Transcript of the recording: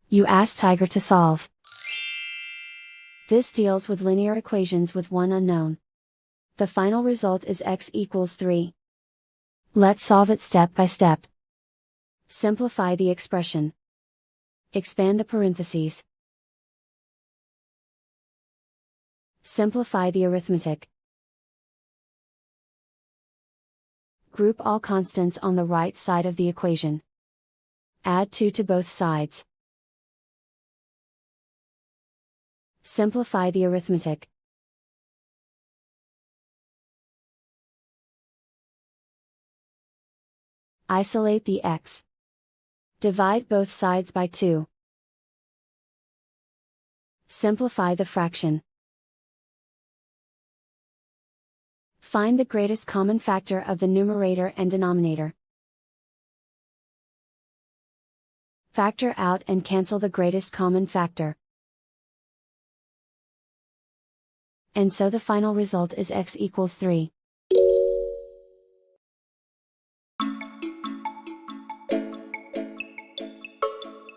You ask Tiger to solve. This deals with linear equations with one unknown. The final result is x equals 3. Let's solve it step by step. Simplify the expression. Expand the parentheses. Simplify the arithmetic. Group all constants on the right side of the equation. Add 2 to both sides. Simplify the arithmetic. Isolate the x. Divide both sides by 2. Simplify the fraction. Find the greatest common factor of the numerator and denominator. Factor out and cancel the greatest common factor. And so the final result is x equals 3.